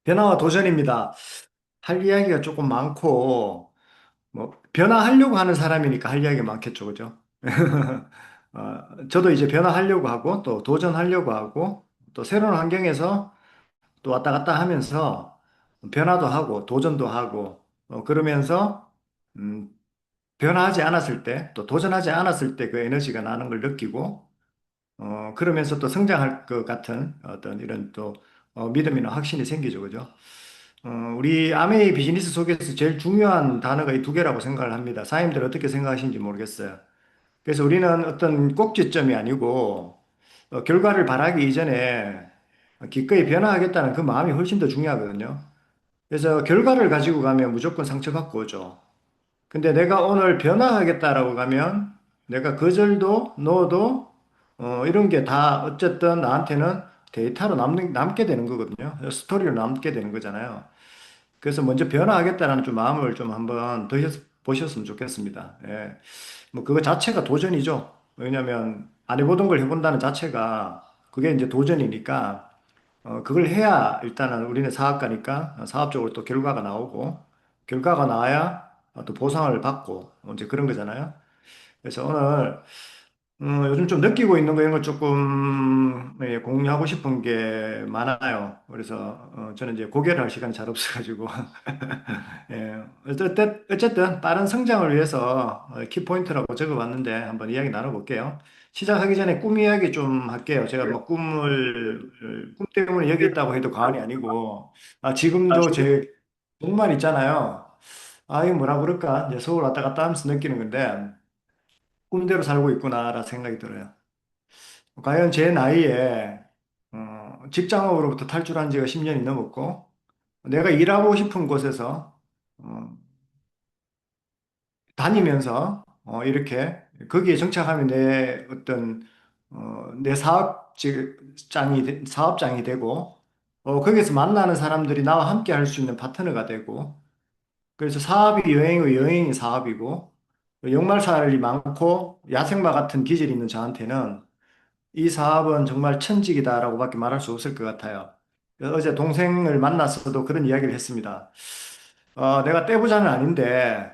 변화와 도전입니다. 할 이야기가 조금 많고, 변화하려고 하는 사람이니까 할 이야기가 많겠죠, 그죠? 저도 이제 변화하려고 하고, 또 도전하려고 하고, 또 새로운 환경에서 또 왔다 갔다 하면서 변화도 하고, 도전도 하고, 그러면서, 음, 변화하지 않았을 때, 또 도전하지 않았을 때 그 에너지가 나는 걸 느끼고, 그러면서 또 성장할 것 같은 어떤 이런 또 믿음이나 확신이 생기죠, 그죠? 우리 아메이 비즈니스 속에서 제일 중요한 단어가 이 두 개라고 생각을 합니다. 사장님들 어떻게 생각하시는지 모르겠어요. 그래서 우리는 어떤 꼭지점이 아니고, 결과를 바라기 이전에 기꺼이 변화하겠다는 그 마음이 훨씬 더 중요하거든요. 그래서 결과를 가지고 가면 무조건 상처받고 오죠. 근데 내가 오늘 변화하겠다라고 가면 내가 거절도, 노도, 이런 게 다 어쨌든 나한테는 데이터로 남게 되는 거거든요. 스토리로 남게 되는 거잖아요. 그래서 먼저 변화하겠다라는 좀 마음을 좀 한번 보셨으면 좋겠습니다. 예. 뭐 그거 자체가 도전이죠. 왜냐하면 안 해보던 걸 해본다는 자체가 그게 이제 도전이니까 그걸 해야 일단은 우리는 사업가니까 사업적으로 또 결과가 나오고 결과가 나와야 또 보상을 받고 이제 그런 거잖아요. 그래서 오늘 요즘 좀 느끼고 있는 거 이런 걸 조금 공유하고 싶은 게 많아요. 그래서 저는 이제 고개를 할 시간이 잘 없어가지고 예, 어쨌든 빠른 성장을 위해서 키포인트라고 적어봤는데 한번 이야기 나눠볼게요. 시작하기 전에 꿈 이야기 좀 할게요. 제가 뭐 꿈 때문에 여기 있다고 해도 과언이 아니고, 지금도 제 꿈만 있잖아요. 이거 뭐라 그럴까? 이제 서울 왔다 갔다 하면서 느끼는 건데, 꿈대로 살고 있구나라 생각이 들어요. 과연 제 나이에, 직장업으로부터 탈출한 지가 10년이 넘었고, 내가 일하고 싶은 곳에서, 어, 다니면서 이렇게 거기에 정착하면 내 어떤 내 사업장이 되고 거기서 만나는 사람들이 나와 함께 할 수 있는 파트너가 되고 그래서 사업이 여행이고 여행이 사업이고 역말살이 많고 야생마 같은 기질이 있는 저한테는 이 사업은 정말 천직이다라고밖에 말할 수 없을 것 같아요. 어제 동생을 만났어도 그런 이야기를 했습니다. 내가 떼부자는 아닌데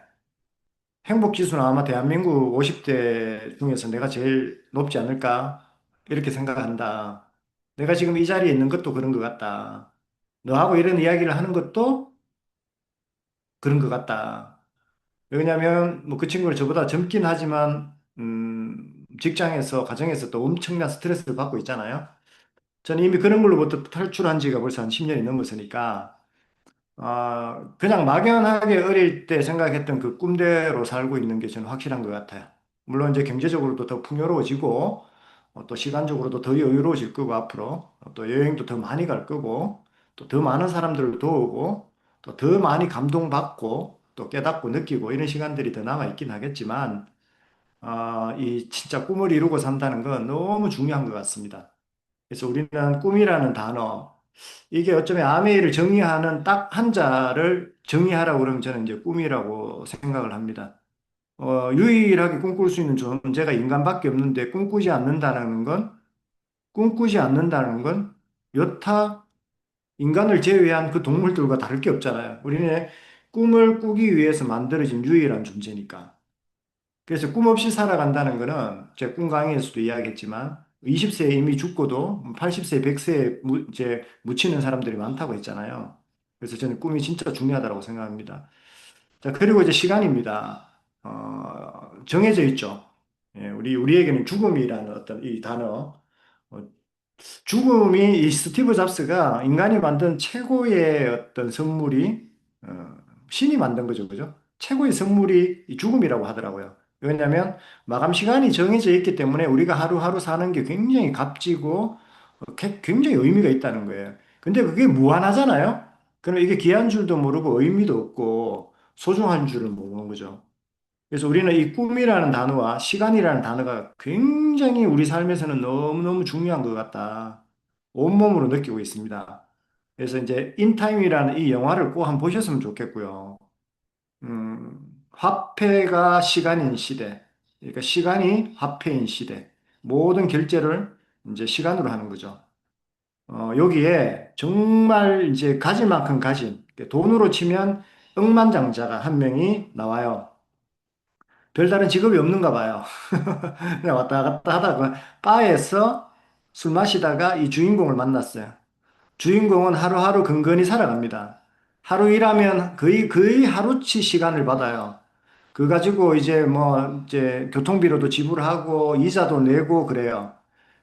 행복 지수는 아마 대한민국 50대 중에서 내가 제일 높지 않을까? 이렇게 생각한다. 내가 지금 이 자리에 있는 것도 그런 것 같다. 너하고 이런 이야기를 하는 것도 그런 것 같다. 왜냐하면 뭐 그 친구는 저보다 젊긴 하지만 직장에서 가정에서 또 엄청난 스트레스를 받고 있잖아요. 저는 이미 그런 걸로부터 탈출한 지가 벌써 한 10년이 넘었으니까 그냥 막연하게 어릴 때 생각했던 그 꿈대로 살고 있는 게 저는 확실한 것 같아요. 물론 이제 경제적으로도 더 풍요로워지고, 또 시간적으로도 더 여유로워질 거고, 앞으로. 또 여행도 더 많이 갈 거고, 또 더 많은 사람들을 도우고, 또 더 많이 감동받고, 또 깨닫고 느끼고, 이런 시간들이 더 남아있긴 하겠지만, 이 진짜 꿈을 이루고 산다는 건 너무 중요한 것 같습니다. 그래서 우리는 꿈이라는 단어, 이게 어쩌면 아메이를 정의하는 딱 한자를 정의하라고 그러면 저는 이제 꿈이라고 생각을 합니다. 유일하게 꿈꿀 수 있는 존재가 인간밖에 없는데 꿈꾸지 않는다는 건 여타 인간을 제외한 그 동물들과 다를 게 없잖아요. 우리는 꿈을 꾸기 위해서 만들어진 유일한 존재니까. 그래서 꿈 없이 살아간다는 거는 제가 꿈 강의에서도 이야기했지만 20세에 이미 죽고도 80세, 100세에 이제 묻히는 사람들이 많다고 했잖아요. 그래서 저는 꿈이 진짜 중요하다고 생각합니다. 자, 그리고 이제 시간입니다. 정해져 있죠. 예, 우리에게는 죽음이라는 어떤 이 단어. 어, 죽음이 이 스티브 잡스가 인간이 만든 최고의 어떤 선물이 신이 만든 거죠, 그죠? 최고의 선물이 이 죽음이라고 하더라고요. 왜냐하면 마감 시간이 정해져 있기 때문에 우리가 하루하루 사는 게 굉장히 값지고 굉장히 의미가 있다는 거예요. 근데 그게 무한하잖아요. 그럼 이게 귀한 줄도 모르고 의미도 없고 소중한 줄을 모르는 거죠. 그래서 우리는 이 꿈이라는 단어와 시간이라는 단어가 굉장히 우리 삶에서는 너무너무 중요한 것 같다. 온몸으로 느끼고 있습니다. 그래서 이제 인타임이라는 이 영화를 꼭 한번 보셨으면 좋겠고요. 화폐가 시간인 시대. 그러니까 시간이 화폐인 시대. 모든 결제를 이제 시간으로 하는 거죠. 여기에 정말 이제 가질 만큼 가진, 돈으로 치면 억만장자가 한 명이 나와요. 별다른 직업이 없는가 봐요. 그냥 왔다 갔다 하다가 바에서 술 마시다가 이 주인공을 만났어요. 주인공은 하루하루 근근히 살아갑니다. 하루 일하면 거의 하루치 시간을 받아요. 그 가지고 이제 뭐 이제 교통비로도 지불하고 이자도 내고 그래요.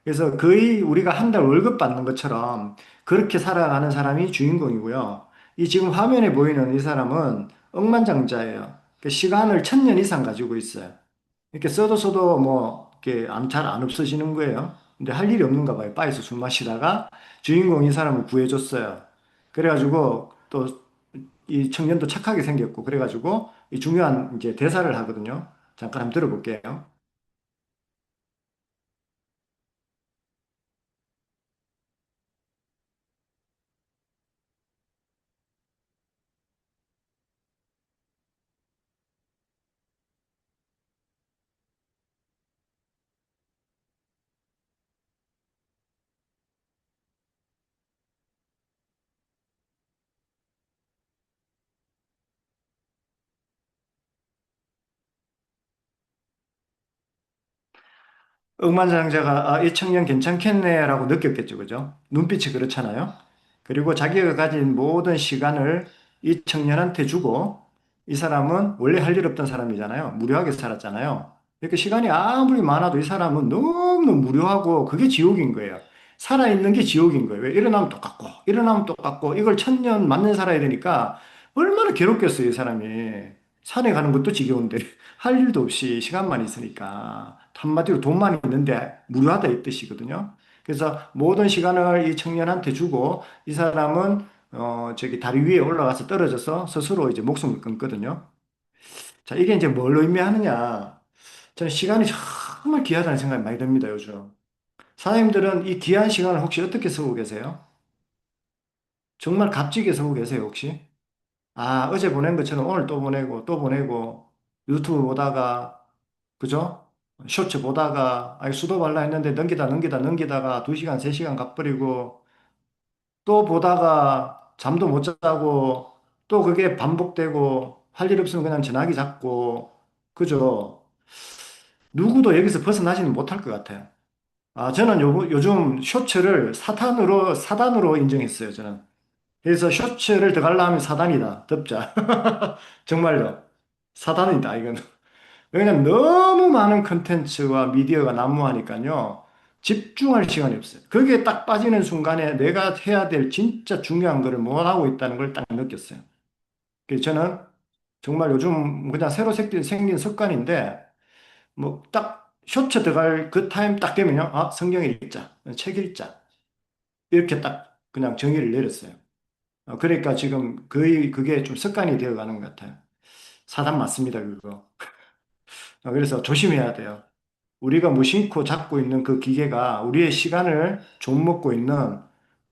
그래서 거의 우리가 한 달 월급 받는 것처럼 그렇게 살아가는 사람이 주인공이고요. 이 지금 화면에 보이는 이 사람은 억만장자예요. 그 시간을 1000년 이상 가지고 있어요. 이렇게 써도 뭐 이렇게 잘 안 없어지는 거예요. 근데 할 일이 없는가 봐요. 바에서 술 마시다가 주인공 이 사람을 구해줬어요. 그래가지고 또 이 청년도 착하게 생겼고 그래가지고 이 중요한 이제 대사를 하거든요. 잠깐 한번 들어볼게요. 억만장자가 이 청년 괜찮겠네라고 느꼈겠죠, 그죠? 눈빛이 그렇잖아요. 그리고 자기가 가진 모든 시간을 이 청년한테 주고 이 사람은 원래 할 일 없던 사람이잖아요. 무료하게 살았잖아요. 이렇게 시간이 아무리 많아도 이 사람은 너무너무 무료하고 그게 지옥인 거예요. 살아있는 게 지옥인 거예요. 왜? 일어나면 똑같고, 일어나면 똑같고, 이걸 1000년 맞는 살아야 되니까 얼마나 괴롭겠어요, 이 사람이. 산에 가는 것도 지겨운데. 할 일도 없이 시간만 있으니까 한마디로 돈만 있는데 무료하다 이 뜻이거든요. 그래서 모든 시간을 이 청년한테 주고 이 사람은 저기 다리 위에 올라가서 떨어져서 스스로 이제 목숨을 끊거든요. 자, 이게 이제 뭘 의미하느냐? 저는 시간이 정말 귀하다는 생각이 많이 듭니다, 요즘. 사장님들은 이 귀한 시간을 혹시 어떻게 쓰고 계세요? 정말 값지게 쓰고 계세요, 혹시? 아, 어제 보낸 것처럼 오늘 또 보내고 또 보내고 유튜브 보다가 그죠? 쇼츠 보다가 아니 수도 발라 했는데 넘기다가 2시간, 3시간 가버리고 또 보다가 잠도 못 자고 또 그게 반복되고 할 일 없으면 그냥 전화기 잡고 그죠? 누구도 여기서 벗어나지는 못할 것 같아요. 아, 저는 요즘 쇼츠를 사단으로 인정했어요, 저는. 그래서 쇼츠를 더 가려면 사단이다. 덥자. 정말로. 사단이다, 이건. 왜냐면 너무 많은 컨텐츠와 미디어가 난무하니까요. 집중할 시간이 없어요. 거기에 딱 빠지는 순간에 내가 해야 될 진짜 중요한 거를 못하고 있다는 걸 딱 느꼈어요. 그래서 저는 정말 요즘 그냥 새로 생긴 습관인데, 뭐 딱 쇼츠 들어갈 그 타임 딱 되면요. 아, 성경 읽자, 책 읽자. 이렇게 딱 그냥 정의를 내렸어요. 그러니까 지금 거의 그게 좀 습관이 되어 가는 것 같아요. 사단 맞습니다, 그거. 그래서 조심해야 돼요. 우리가 무심코 잡고 있는 그 기계가 우리의 시간을 좀먹고 있는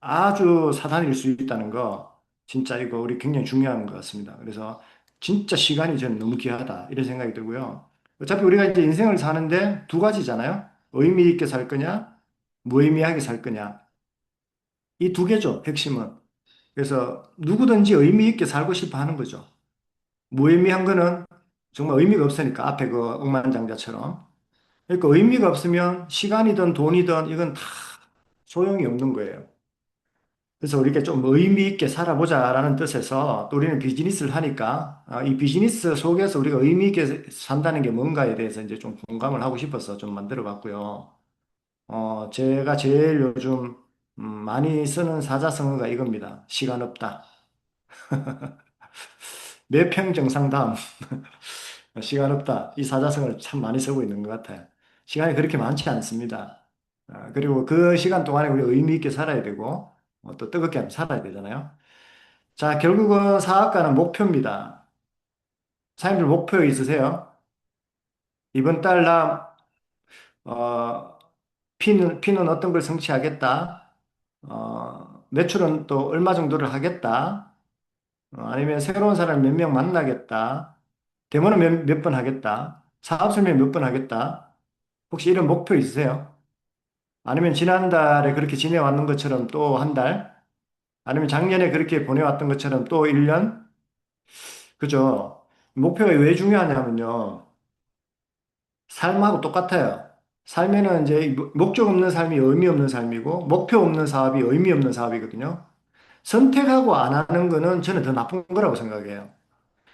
아주 사단일 수 있다는 거, 진짜 이거 우리 굉장히 중요한 것 같습니다. 그래서 진짜 시간이 저는 너무 귀하다, 이런 생각이 들고요. 어차피 우리가 이제 인생을 사는데 두 가지잖아요. 의미 있게 살 거냐, 무의미하게 살 거냐. 이 두 개죠, 핵심은. 그래서 누구든지 의미 있게 살고 싶어 하는 거죠. 무의미한 거는 정말 의미가 없으니까, 앞에 그 억만장자처럼. 그러니까 의미가 없으면 시간이든 돈이든 이건 다 소용이 없는 거예요. 그래서 우리가 좀 의미 있게 살아보자라는 뜻에서 또 우리는 비즈니스를 하니까 이 비즈니스 속에서 우리가 의미 있게 산다는 게 뭔가에 대해서 이제 좀 공감을 하고 싶어서 좀 만들어 봤고요. 제가 제일 요즘 많이 쓰는 사자성어가 이겁니다. 시간 없다. 매평정상 다음. 시간 없다. 이 사자성어를 참 많이 쓰고 있는 것 같아요. 시간이 그렇게 많지 않습니다. 그리고 그 시간 동안에 우리 의미 있게 살아야 되고, 또 뜨겁게 한번 살아야 되잖아요. 자, 결국은 사학과는 목표입니다. 사장님들 목표 있으세요? 이번 달 어, 피는 어떤 걸 성취하겠다. 매출은 또 얼마 정도를 하겠다. 아니면 새로운 사람 몇 명 만나겠다. 데모는 몇 번 하겠다. 사업 설명 몇 번 하겠다. 혹시 이런 목표 있으세요? 아니면 지난달에 그렇게 지내왔는 것처럼 또 한 달? 아니면 작년에 그렇게 보내왔던 것처럼 또 1년? 그죠? 목표가 왜 중요하냐면요. 삶하고 똑같아요. 삶에는 이제 목적 없는 삶이 의미 없는 삶이고, 목표 없는 사업이 의미 없는 사업이거든요. 선택하고 안 하는 거는 저는 더 나쁜 거라고 생각해요.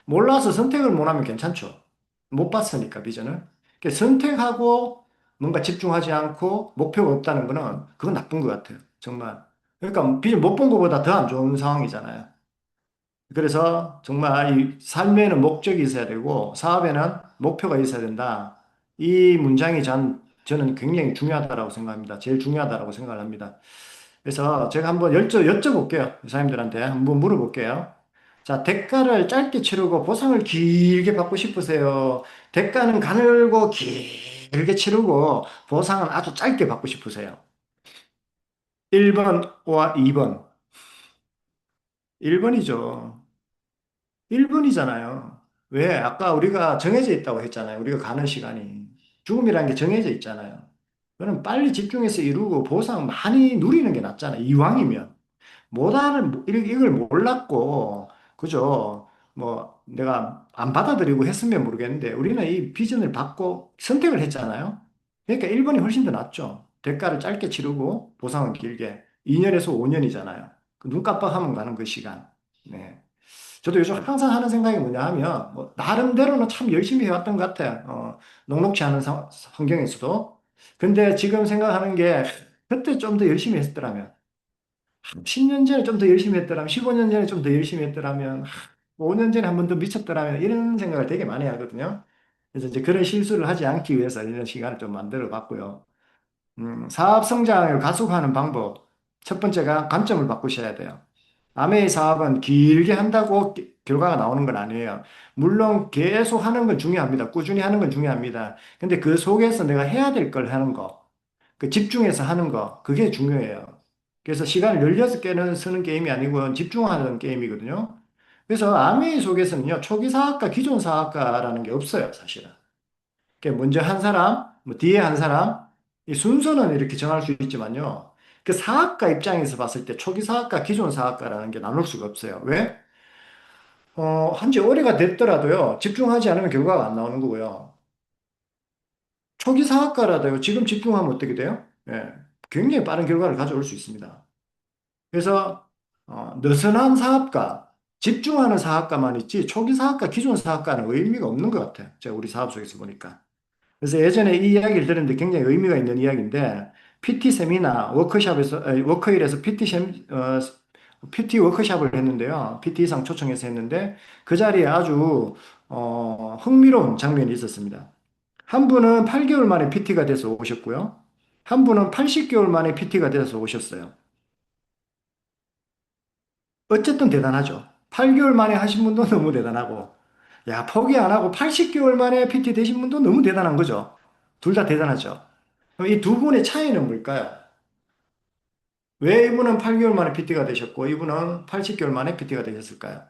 몰라서 선택을 못 하면 괜찮죠. 못 봤으니까, 비전을. 그러니까 선택하고 뭔가 집중하지 않고 목표가 없다는 거는 그건 나쁜 것 같아요. 정말. 그러니까 비전 못 본 것보다 더 안 좋은 상황이잖아요. 그래서 정말 이 삶에는 목적이 있어야 되고 사업에는 목표가 있어야 된다. 이 문장이 저는 굉장히 중요하다고 생각합니다. 제일 중요하다고 생각을 합니다. 그래서 제가 한번 여쭤볼게요. 이사님들한테 한번 물어볼게요. 자, 대가를 짧게 치르고 보상을 길게 받고 싶으세요? 대가는 가늘고 길게 치르고 보상은 아주 짧게 받고 싶으세요? 1번과 2번. 1번이죠. 1번이잖아요. 왜? 아까 우리가 정해져 있다고 했잖아요. 우리가 가는 시간이. 죽음이라는 게 정해져 있잖아요. 그럼 빨리 집중해서 이루고 보상 많이 누리는 게 낫잖아요. 이왕이면. 못하는, 이걸 몰랐고, 그죠? 뭐, 내가 안 받아들이고 했으면 모르겠는데, 우리는 이 비전을 받고 선택을 했잖아요. 그러니까 1번이 훨씬 더 낫죠. 대가를 짧게 치르고 보상은 길게. 2년에서 5년이잖아요. 눈 깜빡하면 가는 그 시간. 네. 저도 요즘 항상 하는 생각이 뭐냐 하면, 뭐, 나름대로는 참 열심히 해왔던 것 같아요. 녹록치 않은 환경에서도. 근데 지금 생각하는 게, 그때 좀 더 열심히 했더라면, 10년 전에 좀 더 열심히 했더라면, 15년 전에 좀 더 열심히 했더라면, 5년 전에 한 번 더 미쳤더라면, 이런 생각을 되게 많이 하거든요. 그래서 이제 그런 실수를 하지 않기 위해서 이런 시간을 좀 만들어 봤고요. 사업 성장을 가속화하는 방법. 첫 번째가 관점을 바꾸셔야 돼요. 아메이 사업은 길게 한다고 결과가 나오는 건 아니에요. 물론 계속 하는 건 중요합니다. 꾸준히 하는 건 중요합니다. 근데 그 속에서 내가 해야 될 걸 하는 거, 그 집중해서 하는 거, 그게 중요해요. 그래서 시간을 16개는 쓰는 게임이 아니고 집중하는 게임이거든요. 그래서 아메이 속에서는요, 초기 사학과, 기존 사학과라는 게 없어요, 사실은. 그러니까 먼저 한 사람, 뭐 뒤에 한 사람, 이 순서는 이렇게 정할 수 있지만요. 그 사학과 입장에서 봤을 때 초기 사학과, 기존 사학과라는 게 나눌 수가 없어요. 왜? 한지 오래가 됐더라도요, 집중하지 않으면 결과가 안 나오는 거고요. 초기 사학과라도요, 지금 집중하면 어떻게 돼요? 예, 굉장히 빠른 결과를 가져올 수 있습니다. 그래서, 느슨한 사학과, 집중하는 사학과만 있지, 초기 사학과, 기존 사학과는 의미가 없는 것 같아요. 제가 우리 사업 속에서 보니까. 그래서 예전에 이 이야기를 들었는데 굉장히 의미가 있는 이야기인데, PT 세미나 워크숍에서, 워크힐에서 PT 워크숍을 했는데요. PT 이상 초청해서 했는데, 그 자리에 아주, 흥미로운 장면이 있었습니다. 한 분은 8개월 만에 PT가 돼서 오셨고요. 한 분은 80개월 만에 PT가 돼서 오셨어요. 어쨌든 대단하죠. 8개월 만에 하신 분도 너무 대단하고, 야, 포기 안 하고 80개월 만에 PT 되신 분도 너무 대단한 거죠. 둘 다 대단하죠. 이 두 분의 차이는 뭘까요? 왜 이분은 8개월 만에 PT가 되셨고, 이분은 80개월 만에 PT가 되셨을까요?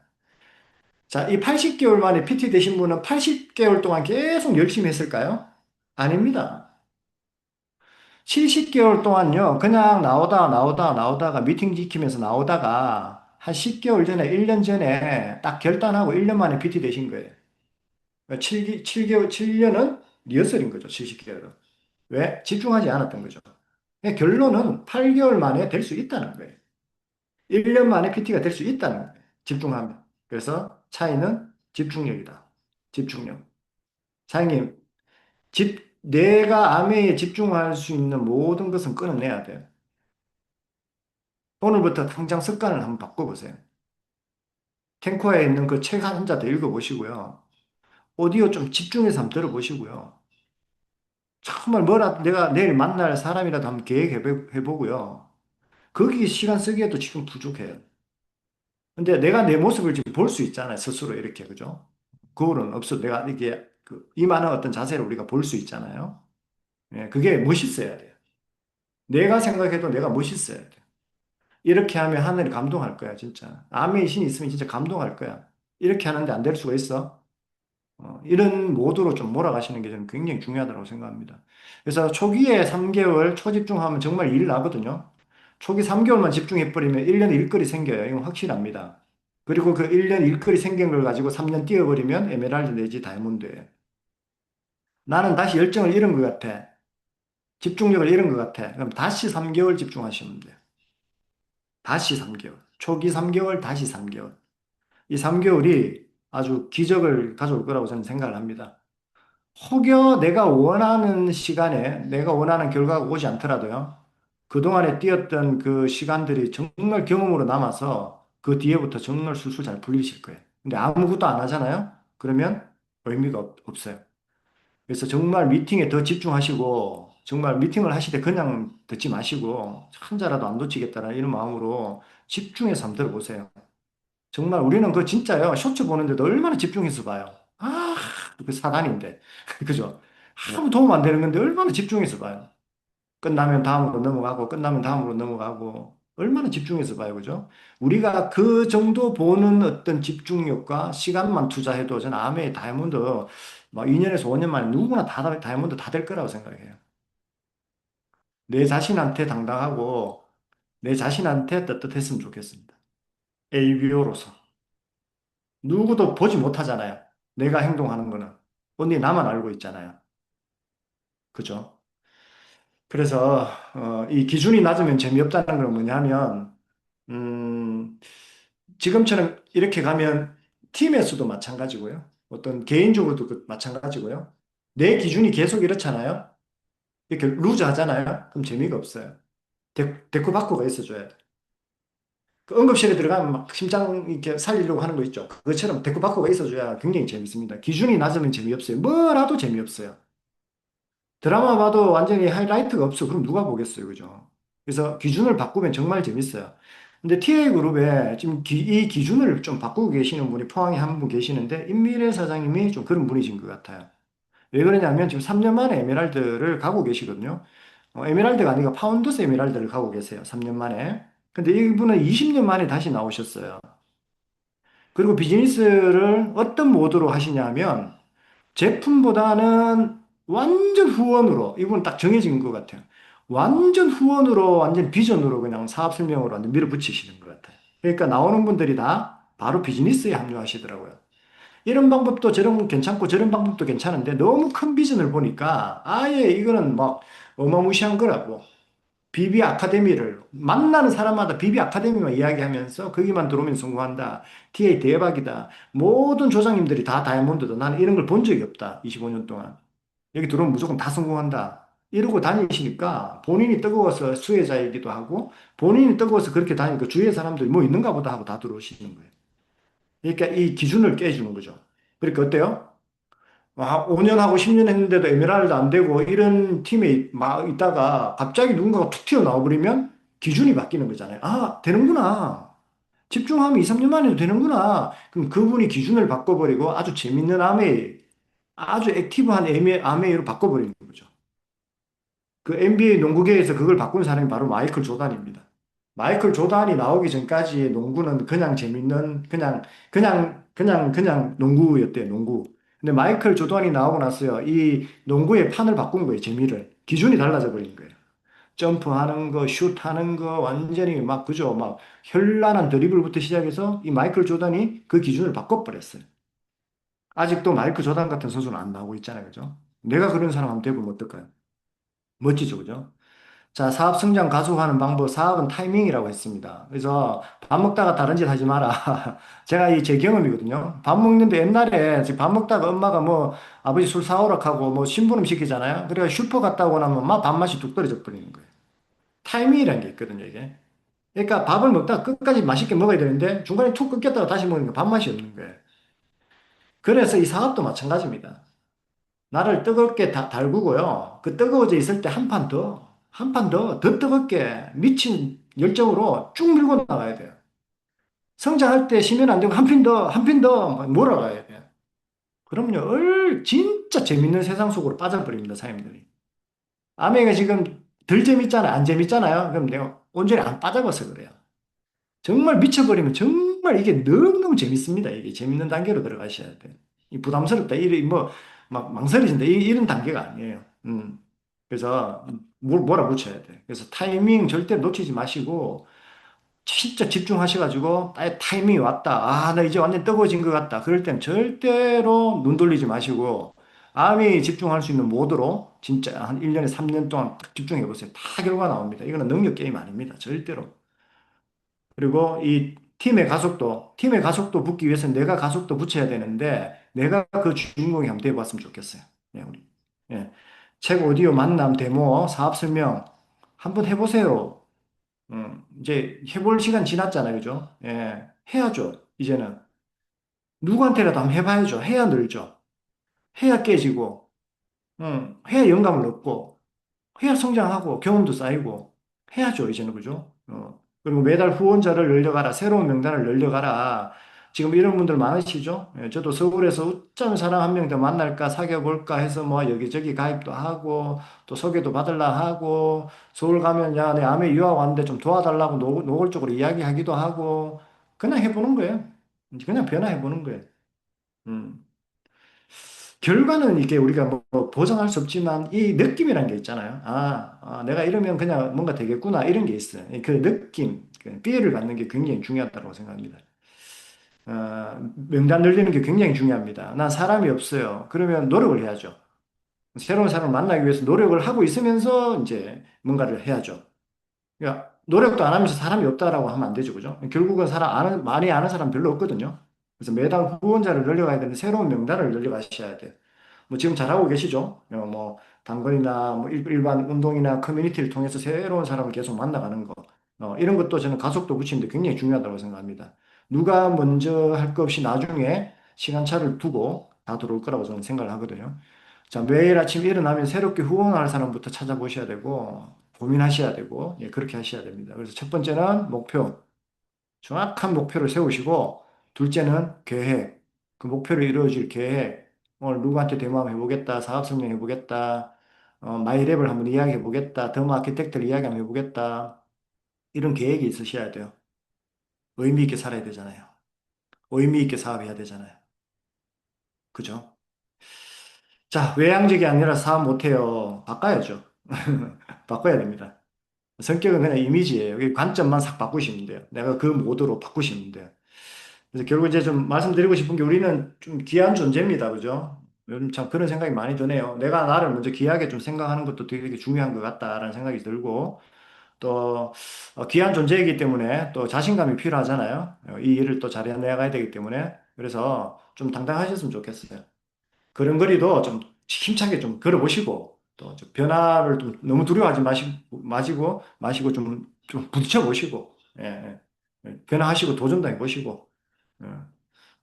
자, 이 80개월 만에 PT 되신 분은 80개월 동안 계속 열심히 했을까요? 아닙니다. 70개월 동안요, 그냥 나오다가 미팅 지키면서 나오다가 한 10개월 전에, 1년 전에 딱 결단하고 1년 만에 PT 되신 거예요. 7개월, 7년은 리허설인 거죠, 70개월은. 왜? 집중하지 않았던 거죠. 결론은 8개월 만에 될 수 있다는 거예요. 1년 만에 PT가 될 수 있다는 거예요. 집중하면. 그래서 차이는 집중력이다. 집중력. 사장님, 내가 암에 집중할 수 있는 모든 것은 끊어내야 돼요. 오늘부터 당장 습관을 한번 바꿔보세요. 탱커에 있는 그 책 한 자 더 읽어보시고요. 오디오 좀 집중해서 한번 들어보시고요. 정말 내가 내일 만날 사람이라도 한번 계획해보고요. 거기 시간 쓰기에도 지금 부족해요. 근데 내가 내 모습을 지금 볼 수 있잖아요. 스스로 이렇게, 그죠? 거울은 없어도 내가 이게 이 많은 어떤 자세를 우리가 볼 수 있잖아요. 예, 그게 멋있어야 돼요. 내가 생각해도 내가 멋있어야 돼요. 이렇게 하면 하늘이 감동할 거야, 진짜. 아멘의 신이 있으면 진짜 감동할 거야. 이렇게 하는데 안 될 수가 있어? 이런 모드로 좀 몰아가시는 게 저는 굉장히 중요하다고 생각합니다. 그래서 초기에 3개월 초집중하면 정말 일 나거든요. 초기 3개월만 집중해버리면 1년 일거리 생겨요. 이건 확실합니다. 그리고 그 1년 일거리 생긴 걸 가지고 3년 뛰어버리면 에메랄드 내지 다이아몬드예요. 나는 다시 열정을 잃은 것 같아. 집중력을 잃은 것 같아. 그럼 다시 3개월 집중하시면 돼요. 다시 3개월. 초기 3개월, 다시 3개월. 이 3개월이 아주 기적을 가져올 거라고 저는 생각을 합니다. 혹여 내가 원하는 시간에 내가 원하는 결과가 오지 않더라도요. 그동안에 뛰었던 그 시간들이 정말 경험으로 남아서 그 뒤에부터 정말 술술 잘 풀리실 거예요. 근데 아무것도 안 하잖아요? 그러면 의미가 없어요. 그래서 정말 미팅에 더 집중하시고 정말 미팅을 하실 때 그냥 듣지 마시고 한 자라도 안 놓치겠다는 이런 마음으로 집중해서 한번 들어보세요. 정말 우리는 그 진짜요. 쇼츠 보는데도 얼마나 집중해서 봐요. 아, 그 사단인데. 그죠? 아무 도움 안 되는 건데 얼마나 집중해서 봐요. 끝나면 다음으로 넘어가고, 끝나면 다음으로 넘어가고, 얼마나 집중해서 봐요. 그죠? 우리가 그 정도 보는 어떤 집중력과 시간만 투자해도 저는 아메 다이아몬드 막 2년에서 5년 만에 누구나 다 다이아몬드 다 될 거라고 생각해요. 내 자신한테 당당하고, 내 자신한테 떳떳했으면 좋겠습니다. ABO로서. 누구도 보지 못하잖아요. 내가 행동하는 거는. 언니 나만 알고 있잖아요. 그죠? 그래서 이 기준이 낮으면 재미없다는 건 뭐냐면 지금처럼 이렇게 가면 팀에서도 마찬가지고요. 어떤 개인적으로도 마찬가지고요. 내 기준이 계속 이렇잖아요. 이렇게 루즈 하잖아요. 그럼 재미가 없어요. 데코바코가 있어줘야 돼. 그 응급실에 들어가면 막 심장 이렇게 살리려고 하는 거 있죠. 그것처럼 데코바코가 있어줘야 굉장히 재밌습니다. 기준이 낮으면 재미없어요. 뭐라도 재미없어요. 드라마 봐도 완전히 하이라이트가 없어. 그럼 누가 보겠어요. 그죠? 그래서 기준을 바꾸면 정말 재밌어요. 근데 TA 그룹에 지금 이 기준을 좀 바꾸고 계시는 분이 포항에 한 분 계시는데 임미래 사장님이 좀 그런 분이신 것 같아요. 왜 그러냐면 지금 3년 만에 에메랄드를 가고 계시거든요. 에메랄드가 아니고 파운더스 에메랄드를 가고 계세요. 3년 만에. 근데 이분은 20년 만에 다시 나오셨어요. 그리고 비즈니스를 어떤 모드로 하시냐면 제품보다는 완전 후원으로, 이건 딱 정해진 것 같아요. 완전 후원으로, 완전 비전으로 그냥 사업 설명으로 완전 밀어붙이시는 것 같아요. 그러니까 나오는 분들이 다 바로 비즈니스에 합류하시더라고요. 이런 방법도 저런 괜찮고 저런 방법도 괜찮은데 너무 큰 비전을 보니까 아예 이거는 막 어마무시한 거라고. 비비 아카데미를 만나는 사람마다 비비 아카데미만 이야기하면서 거기만 들어오면 성공한다. TA 대박이다. 모든 조장님들이 다 다이아몬드다. 나는 이런 걸 본 적이 없다. 25년 동안. 여기 들어오면 무조건 다 성공한다. 이러고 다니시니까 본인이 뜨거워서 수혜자이기도 하고 본인이 뜨거워서 그렇게 다니니까 주위의 사람들이 뭐 있는가 보다 하고 다 들어오시는 거예요. 그러니까 이 기준을 깨주는 거죠. 그러니까 어때요? 5년 하고 10년 했는데도 에메랄드 안 되고 이런 팀에 막 있다가 갑자기 누군가가 툭 튀어나와 버리면 기준이 바뀌는 거잖아요. 아, 되는구나. 집중하면 2, 3년 만에도 되는구나. 그럼 그분이 기준을 바꿔버리고 아주 재밌는 아메이, 아주 액티브한 아메이로 바꿔버리는 거죠. 그 NBA 농구계에서 그걸 바꾼 사람이 바로 마이클 조단입니다. 마이클 조단이 나오기 전까지 농구는 그냥 재밌는, 그냥 농구였대요, 농구. 근데 마이클 조단이 나오고 났어요. 이 농구의 판을 바꾼 거예요, 재미를. 기준이 달라져 버린 거예요. 점프하는 거, 슛하는 거, 완전히 막, 그죠? 막, 현란한 드리블부터 시작해서 이 마이클 조단이 그 기준을 바꿔버렸어요. 아직도 마이클 조단 같은 선수는 안 나오고 있잖아요, 그죠? 내가 그런 사람 한번 돼보면 어떨까요? 멋지죠, 그죠? 자, 사업 성장 가속화하는 방법, 사업은 타이밍이라고 했습니다. 그래서 밥 먹다가 다른 짓 하지 마라. 제가 이 제 경험이거든요. 밥 먹는데 옛날에 지금 밥 먹다가 엄마가 뭐 아버지 술 사오라 하고 뭐 심부름 시키잖아요. 그래가 슈퍼 갔다 오고 나면 막 밥맛이 뚝 떨어져 버리는 거예요. 타이밍이라는 게 있거든요, 이게. 그러니까 밥을 먹다가 끝까지 맛있게 먹어야 되는데 중간에 툭 끊겼다가 다시 먹으니까 밥맛이 없는 거예요. 그래서 이 사업도 마찬가지입니다. 나를 뜨겁게 달구고요. 그 뜨거워져 있을 때 한 판 더, 한 판 더 뜨겁게 미친 열정으로 쭉 밀고 나가야 돼요. 성장할 때 쉬면 안 되고 한 핀 더, 한 핀 더 몰아가야 돼요. 그럼요, 진짜 재밌는 세상 속으로 빠져버립니다, 사람들이. 아메가 지금 덜 재밌잖아요, 안 재밌잖아요. 그럼 내가 온전히 안 빠져봐서 그래요. 정말 미쳐버리면 정말 이게 너무너무 재밌습니다. 이게 재밌는 단계로 들어가셔야 돼요. 이 부담스럽다. 이래, 뭐, 막 망설여진다. 이런 단계가 아니에요. 그래서 뭐라 붙여야 돼. 그래서 타이밍 절대 놓치지 마시고, 진짜 집중하셔가지고, 타이밍이 왔다. 아, 나 이제 완전 뜨거워진 것 같다. 그럴 땐 절대로 눈 돌리지 마시고, 암이 집중할 수 있는 모드로 진짜 한 1년에 3년 동안 딱 집중해 보세요. 다 결과 나옵니다. 이거는 능력 게임 아닙니다. 절대로. 그리고 이 팀의 가속도 붙기 위해서 내가 가속도 붙여야 되는데, 내가 그 주인공이 한번 돼봤으면 좋겠어요. 예, 우리. 예. 책 오디오 만남 데모 사업 설명 한번 해보세요. 이제 해볼 시간 지났잖아요. 그죠? 예. 해야죠. 이제는. 누구한테라도 한번 해봐야죠. 해야 늘죠. 해야 깨지고, 해야 영감을 얻고, 해야 성장하고 경험도 쌓이고 해야죠, 이제는. 그죠? 그리고 매달 후원자를 늘려가라. 새로운 명단을 늘려가라. 지금 이런 분들 많으시죠? 예, 저도 서울에서 어쩌면 사람 한 명 더 만날까, 사귀어 볼까 해서 뭐 여기저기 가입도 하고, 또 소개도 받으려 하고, 서울 가면 야, 내 아메 유학 왔는데 좀 도와달라고 노골적으로 이야기하기도 하고, 그냥 해보는 거예요. 그냥 변화해보는 거예요. 음. 결과는 이게 우리가 뭐 보장할 수 없지만 이 느낌이라는 게 있잖아요. 내가 이러면 그냥 뭔가 되겠구나 이런 게 있어요. 그 느낌, 그 피해를 받는 게 굉장히 중요하다고 생각합니다. 명단 늘리는 게 굉장히 중요합니다. 난 사람이 없어요. 그러면 노력을 해야죠. 새로운 사람을 만나기 위해서 노력을 하고 있으면서 이제 뭔가를 해야죠. 그러니까 노력도 안 하면서 사람이 없다라고 하면 안 되죠. 그죠? 결국은 많이 아는 사람 별로 없거든요. 그래서 매달 후원자를 늘려가야 되는데 새로운 명단을 늘려가셔야 돼요. 뭐 지금 잘하고 계시죠? 뭐 단거리나 뭐 일반 운동이나 커뮤니티를 통해서 새로운 사람을 계속 만나가는 거. 이런 것도 저는 가속도 붙이는데 굉장히 중요하다고 생각합니다. 누가 먼저 할 것 없이 나중에 시간차를 두고 다 들어올 거라고 저는 생각을 하거든요. 자, 매일 아침 일어나면 새롭게 후원할 사람부터 찾아보셔야 되고, 고민하셔야 되고, 예, 그렇게 하셔야 됩니다. 그래서 첫 번째는 목표. 정확한 목표를 세우시고, 둘째는 계획. 그 목표를 이루어질 계획. 오늘 누구한테 데모 한번 해보겠다. 사업 설명해보겠다. 마이랩을 한번 이야기해보겠다. 더모 아키텍트를 이야기 한번 해보겠다. 이런 계획이 있으셔야 돼요. 의미 있게 살아야 되잖아요. 의미 있게 사업해야 되잖아요. 그죠? 자, 외향적이 아니라 사업 못해요. 바꿔야죠. 바꿔야 됩니다. 성격은 그냥 이미지예요. 이 관점만 싹 바꾸시면 돼요. 내가 그 모드로 바꾸시면 돼요. 그래서 결국 이제 좀 말씀드리고 싶은 게 우리는 좀 귀한 존재입니다. 그죠? 요즘 참 그런 생각이 많이 드네요. 내가 나를 먼저 귀하게 좀 생각하는 것도 되게 중요한 것 같다라는 생각이 들고 또 귀한 존재이기 때문에 또 자신감이 필요하잖아요. 이 일을 또 잘해내가야 되기 때문에 그래서 좀 당당하셨으면 좋겠어요. 걸음걸이도 좀 힘차게 좀 걸어보시고 또좀 변화를 좀 너무 두려워하지 마시고 좀 부딪혀 보시고 예, 예. 변화하시고 도전도 해보시고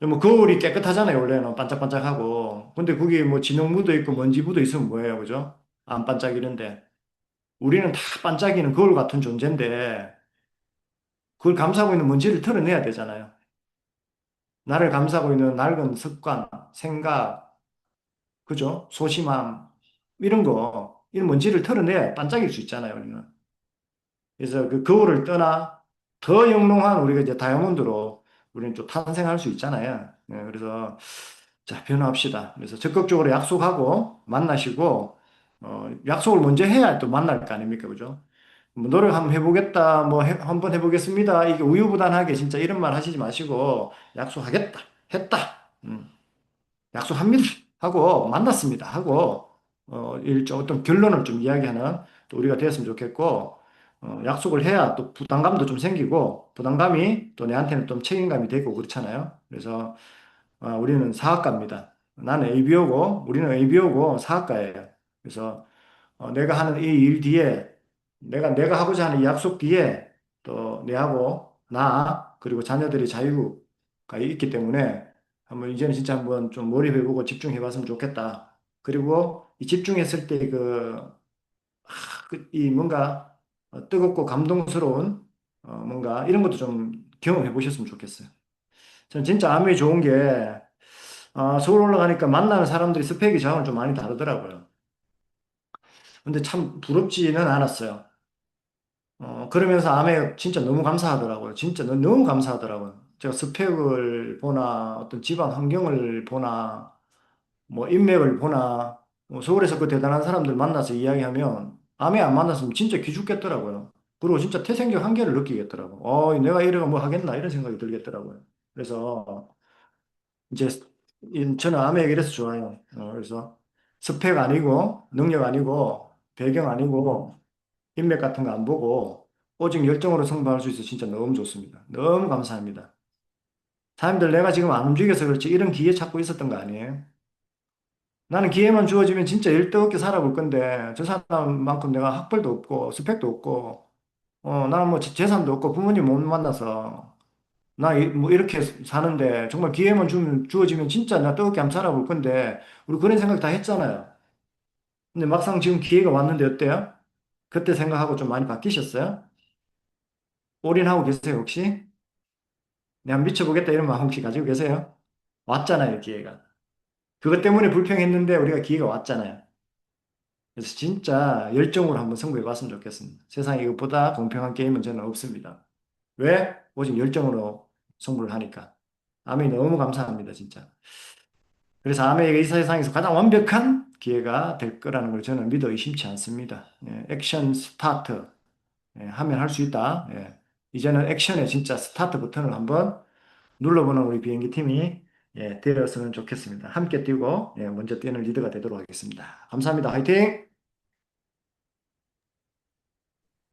뭐 거울이 깨끗하잖아요. 원래는 반짝반짝하고. 근데 그게 뭐 진흙 묻어 있고 먼지 묻어 있으면 뭐예요, 그죠? 안 반짝이는데 우리는 다 반짝이는 거울 같은 존재인데 그걸 감싸고 있는 먼지를 털어내야 되잖아요. 나를 감싸고 있는 낡은 습관, 생각, 그죠? 소심함 이런 거 이런 먼지를 털어내야 반짝일 수 있잖아요. 우리는. 그래서 그 거울을 떠나 더 영롱한 우리가 이제 다이아몬드로 우리는 좀 탄생할 수 있잖아요. 그래서 자, 변화합시다. 그래서 적극적으로 약속하고 만나시고, 약속을 먼저 해야 또 만날 거 아닙니까? 그죠? 뭐 노력 한번 해보겠다, 한번 해보겠습니다. 이게 우유부단하게 진짜 이런 말 하시지 마시고, 약속하겠다, 했다, 약속합니다. 하고, 만났습니다. 하고, 일정 어떤 결론을 좀 이야기하는 또 우리가 되었으면 좋겠고, 약속을 해야 또 부담감도 좀 생기고, 부담감이 또 내한테는 좀 책임감이 되고 그렇잖아요. 그래서 우리는 사학과입니다. 나는 ABO고, 우리는 ABO고 사학과예요. 그래서 내가 하는 이 일 뒤에, 내가 하고자 하는 이 약속 뒤에 또 내하고 그리고 자녀들의 자유가 있기 때문에 한번 이제는 진짜 한번 좀 몰입해보고 집중해봤으면 좋겠다. 그리고 이 집중했을 때 이 뭔가 뜨겁고 감동스러운 뭔가 이런 것도 좀 경험해 보셨으면 좋겠어요. 저는 진짜 암이 좋은 게 서울 올라가니까 만나는 사람들이 스펙이 저하고는 좀 많이 다르더라고요. 근데 참 부럽지는 않았어요. 그러면서 암에 진짜 너무 감사하더라고요. 진짜 너무 감사하더라고요. 제가 스펙을 보나, 어떤 집안 환경을 보나, 뭐 인맥을 보나 서울에서 그 대단한 사람들 만나서 이야기하면 아메 안 만났으면 진짜 기죽겠더라고요. 그리고 진짜 태생적 한계를 느끼겠더라고. 내가 이래가 뭐 하겠나 이런 생각이 들겠더라고요. 그래서 이제 저는 아메가 이래서 좋아요. 그래서 스펙 아니고 능력 아니고 배경 아니고 인맥 같은 거 안 보고 오직 열정으로 승부할 수 있어서 진짜 너무 좋습니다. 너무 감사합니다. 사람들 내가 지금 안 움직여서 그렇지 이런 기회 찾고 있었던 거 아니에요? 나는 기회만 주어지면 진짜 일등없게 살아볼 건데 저 사람만큼 내가 학벌도 없고 스펙도 없고 나는 뭐 재산도 없고 부모님 못 만나서 뭐 이렇게 사는데 정말 기회만 주어지면 진짜 나 뜨겁게 한번 살아볼 건데 우리 그런 생각 다 했잖아요. 근데 막상 지금 기회가 왔는데 어때요? 그때 생각하고 좀 많이 바뀌셨어요? 올인하고 계세요 혹시? 내가 미쳐보겠다 이런 마음 혹시 가지고 계세요? 왔잖아요 기회가. 그것 때문에 불평했는데 우리가 기회가 왔잖아요. 그래서 진짜 열정으로 한번 승부해 봤으면 좋겠습니다. 세상에 이것보다 공평한 게임은 저는 없습니다. 왜? 오직 열정으로 승부를 하니까. 아메이 너무 감사합니다, 진짜. 그래서 아메이가 이 세상에서 가장 완벽한 기회가 될 거라는 걸 저는 믿어 의심치 않습니다. 액션 스타트 하면 할 수 있다. 이제는 액션에 진짜 스타트 버튼을 한번 눌러보는 우리 비행기 팀이 되었으면 좋겠습니다. 함께 뛰고 먼저 뛰는 리더가 되도록 하겠습니다. 감사합니다. 화이팅!